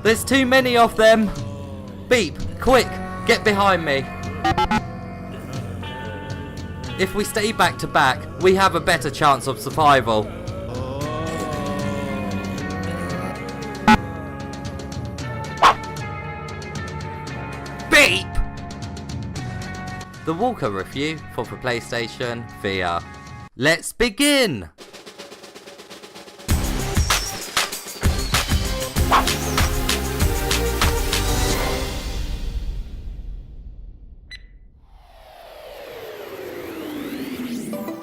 There's too many of them! Beep, quick, get behind me. If we stay back to back, we have a better chance of survival. Beep! The Walker review for the PlayStation VR. Let's begin!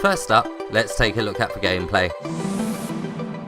First up, let's take a look at the gameplay.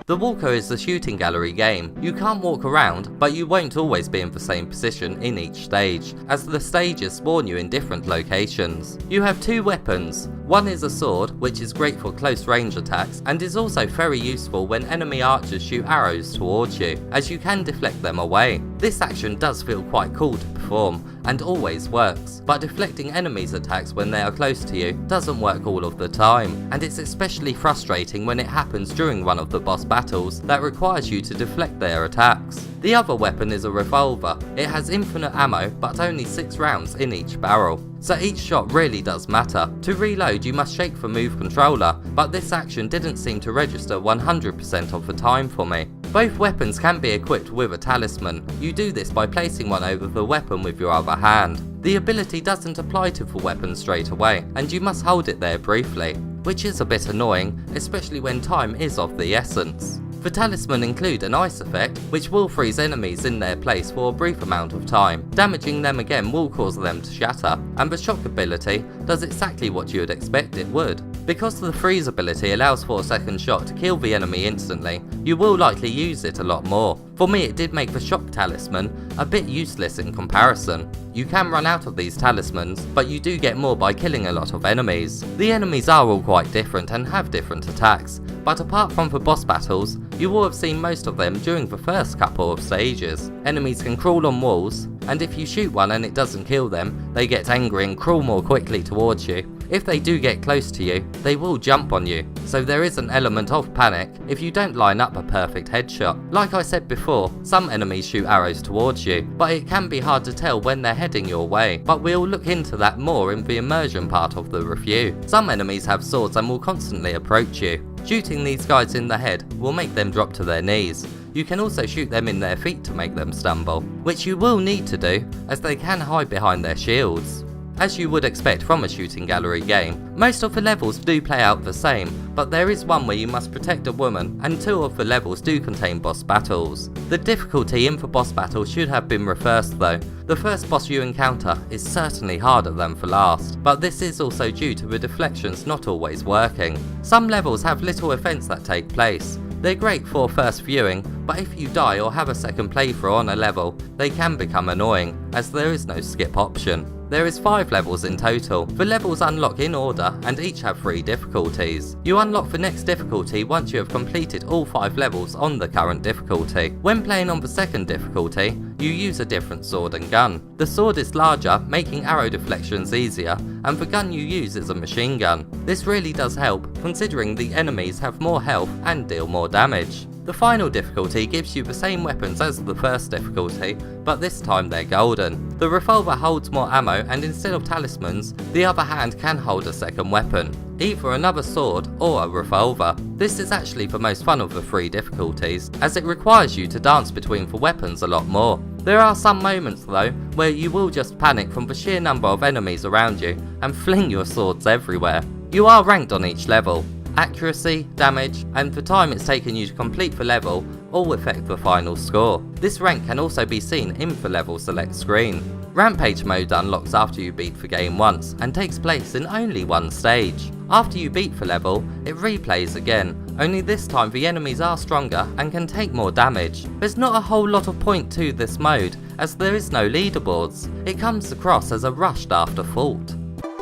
The Walker is a shooting gallery game. You can't walk around, but you won't always be in the same position in each stage, as the stages spawn you in different locations. You have two weapons. One is a sword, which is great for close range attacks, and is also very useful when enemy archers shoot arrows towards you, as you can deflect them away. This action does feel quite cool to perform, and always works, but deflecting enemies' attacks when they are close to you doesn't work all of the time, and it's especially frustrating when it happens during one of the boss battles that requires you to deflect their attacks. The other weapon is a revolver. It has infinite ammo, but only 6 rounds in each barrel, so each shot really does matter. To reload you must shake the move controller, but this action didn't seem to register 100% of the time for me. Both weapons can be equipped with a talisman. You do this by placing one over the weapon with your other hand. The ability doesn't apply to the weapon straight away, and you must hold it there briefly, which is a bit annoying, especially when time is of the essence. The talisman include an ice effect, which will freeze enemies in their place for a brief amount of time. Damaging them again will cause them to shatter, and the shock ability does exactly what you would expect it would. Because the freeze ability allows for a second shot to kill the enemy instantly, you will likely use it a lot more. For me, it did make the shock talisman a bit useless in comparison. You can run out of these talismans, but you do get more by killing a lot of enemies. The enemies are all quite different and have different attacks, but apart from the boss battles, you will have seen most of them during the first couple of stages. Enemies can crawl on walls, and if you shoot one and it doesn't kill them, they get angry and crawl more quickly towards you. If they do get close to you, they will jump on you, so there is an element of panic if you don't line up a perfect headshot. Like I said before, some enemies shoot arrows towards you, but it can be hard to tell when they're heading your way, but we'll look into that more in the immersion part of the review. Some enemies have swords and will constantly approach you. Shooting these guys in the head will make them drop to their knees. You can also shoot them in their feet to make them stumble, which you will need to do, as they can hide behind their shields. As you would expect from a shooting gallery game, most of the levels do play out the same, but there is one where you must protect a woman, and 2 of the levels do contain boss battles. The difficulty in the boss battle should have been reversed though. The first boss you encounter is certainly harder than the last, but this is also due to the deflections not always working. Some levels have little events that take place. They're great for first viewing, but if you die or have a second playthrough on a level, they can become annoying, as there is no skip option. There is 5 levels in total. The levels unlock in order and each have 3 difficulties. You unlock the next difficulty once you have completed all 5 levels on the current difficulty. When playing on the second difficulty, you use a different sword and gun. The sword is larger, making arrow deflections easier, and the gun you use is a machine gun. This really does help, considering the enemies have more health and deal more damage. The final difficulty gives you the same weapons as the first difficulty, but this time they're golden. The revolver holds more ammo, and instead of talismans, the other hand can hold a second weapon, either another sword or a revolver. This is actually the most fun of the 3 difficulties, as it requires you to dance between the weapons a lot more. There are some moments though, where you will just panic from the sheer number of enemies around you, and fling your swords everywhere. You are ranked on each level. Accuracy, damage, and the time it's taken you to complete the level all affect the final score. This rank can also be seen in the level select screen. Rampage mode unlocks after you beat the game once, and takes place in only one stage. After you beat the level, it replays again, only this time the enemies are stronger and can take more damage. There's not a whole lot of point to this mode, as there is no leaderboards. It comes across as a rushed afterthought.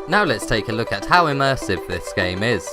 Now let's take a look at how immersive this game is.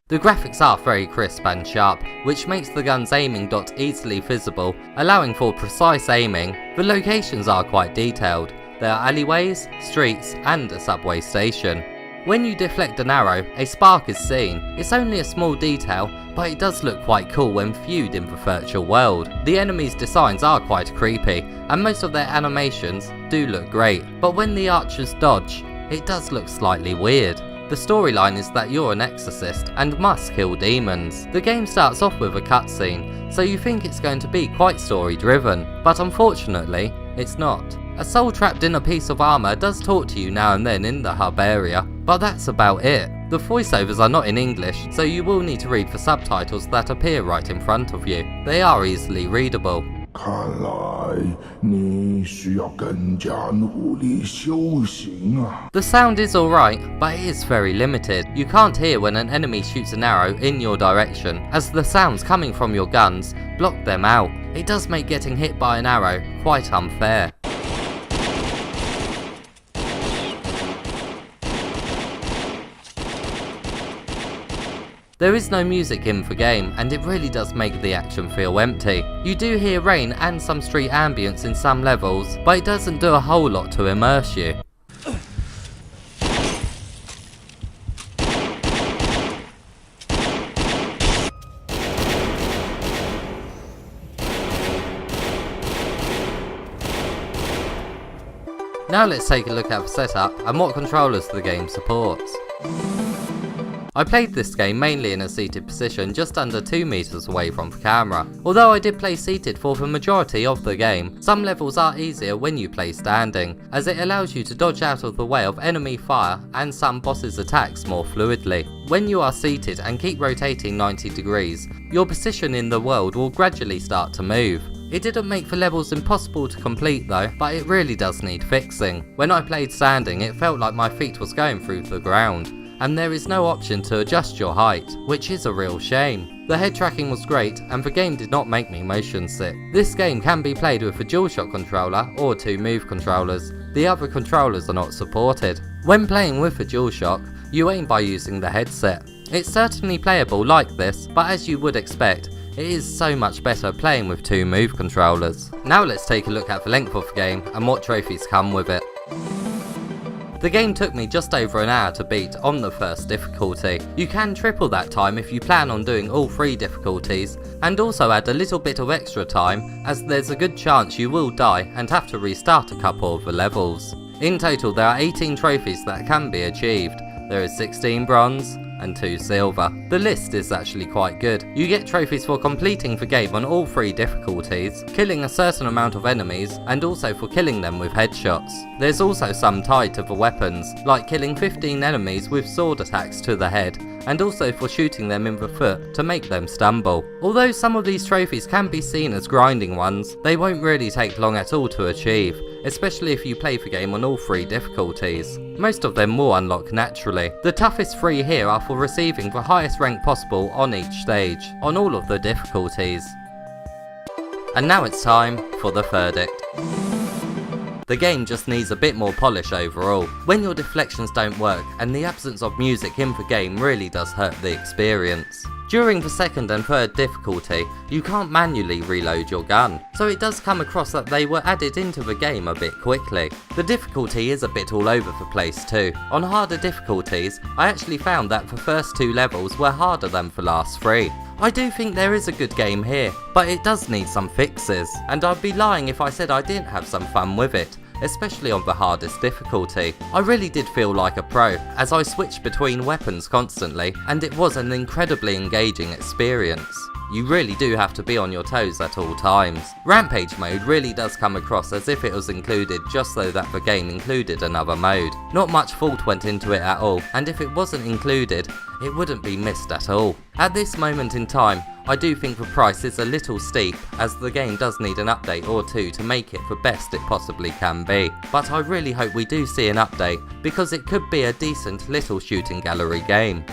The graphics are very crisp and sharp, which makes the gun's aiming dot easily visible, allowing for precise aiming. The locations are quite detailed. There are alleyways, streets, and a subway station. When you deflect an arrow, a spark is seen. It's only a small detail, but it does look quite cool when viewed in the virtual world. The enemies' designs are quite creepy, and most of their animations do look great, but when the archers dodge, it does look slightly weird. The storyline is that you're an exorcist and must kill demons. The game starts off with a cutscene, so you think it's going to be quite story driven, but unfortunately, it's not. A soul trapped in a piece of armour does talk to you now and then in the hub area, but that's about it. The voiceovers are not in English, so you will need to read the subtitles that appear right in front of you. They are easily readable. 看来你需要更加努力修行啊。 The sound is alright, but it is very limited. You can't hear when an enemy shoots an arrow in your direction, as the sounds coming from your guns block them out. It does make getting hit by an arrow quite unfair. There is no music in the game, and it really does make the action feel empty. You do hear rain and some street ambience in some levels, but it doesn't do a whole lot to immerse you. Now let's take a look at the setup and what controllers the game supports. I played this game mainly in a seated position just under 2 meters away from the camera. Although I did play seated for the majority of the game, some levels are easier when you play standing, as it allows you to dodge out of the way of enemy fire and some bosses' attacks more fluidly. When you are seated and keep rotating 90 degrees, your position in the world will gradually start to move. It didn't make the levels impossible to complete though, but it really does need fixing. When I played standing, it felt like my feet was going through the ground, and there is no option to adjust your height, which is a real shame. The head tracking was great, and the game did not make me motion sick. This game can be played with a DualShock controller or 2 Move controllers. The other controllers are not supported. When playing with the DualShock, you aim by using the headset. It's certainly playable like this, but as you would expect, it is so much better playing with 2 Move controllers. Now let's take a look at the length of the game and what trophies come with it. The game took me just over an hour to beat on the first difficulty. You can triple that time if you plan on doing all 3 difficulties, and also add a little bit of extra time, as there's a good chance you will die and have to restart a couple of the levels. In total there are 18 trophies that can be achieved. There is 16 bronze and 2 silver. The list is actually quite good. You get trophies for completing the game on all 3 difficulties, killing a certain amount of enemies, and also for killing them with headshots. There's also some tied to the weapons, like killing 15 enemies with sword attacks to the head, and also for shooting them in the foot to make them stumble. Although some of these trophies can be seen as grinding ones, they won't really take long at all to achieve, especially if you play the game on all 3 difficulties. Most of them will unlock naturally. The toughest 3 here are for receiving the highest rank possible on each stage, on all of the difficulties. And now it's time for the verdict. The game just needs a bit more polish overall. When your deflections don't work and the absence of music in the game really does hurt the experience. During the second and third difficulty, you can't manually reload your gun, so it does come across that they were added into the game a bit quickly. The difficulty is a bit all over the place too. On harder difficulties, I actually found that the first 2 levels were harder than the last 3. I do think there is a good game here, but it does need some fixes, and I'd be lying if I said I didn't have some fun with it, especially on the hardest difficulty. I really did feel like a pro, as I switched between weapons constantly, and it was an incredibly engaging experience. You really do have to be on your toes at all times. Rampage mode really does come across as if it was included just so that the game included another mode. Not much thought went into it at all, and if it wasn't included, it wouldn't be missed at all. At this moment in time, I do think the price is a little steep, as the game does need an update or 2 to make it the best it possibly can be. But I really hope we do see an update, because it could be a decent little shooting gallery game.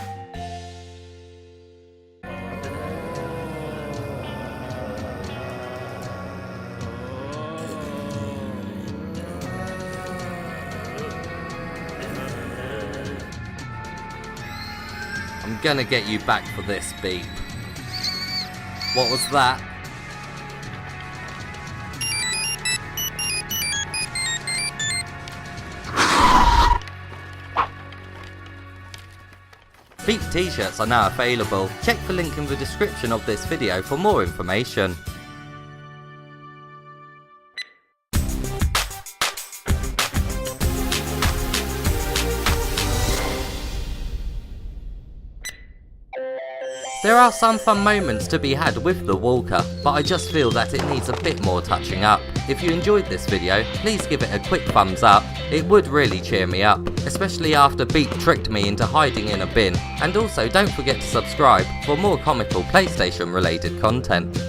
I'm gonna get you back for this beep. What was that? Beat t-shirts are now available. Check the link in the description of this video for more information. There are some fun moments to be had with the Walker, but I just feel that it needs a bit more touching up. If you enjoyed this video, please give it a quick thumbs up, it would really cheer me up, especially after Beat tricked me into hiding in a bin, and also don't forget to subscribe for more comical PlayStation related content.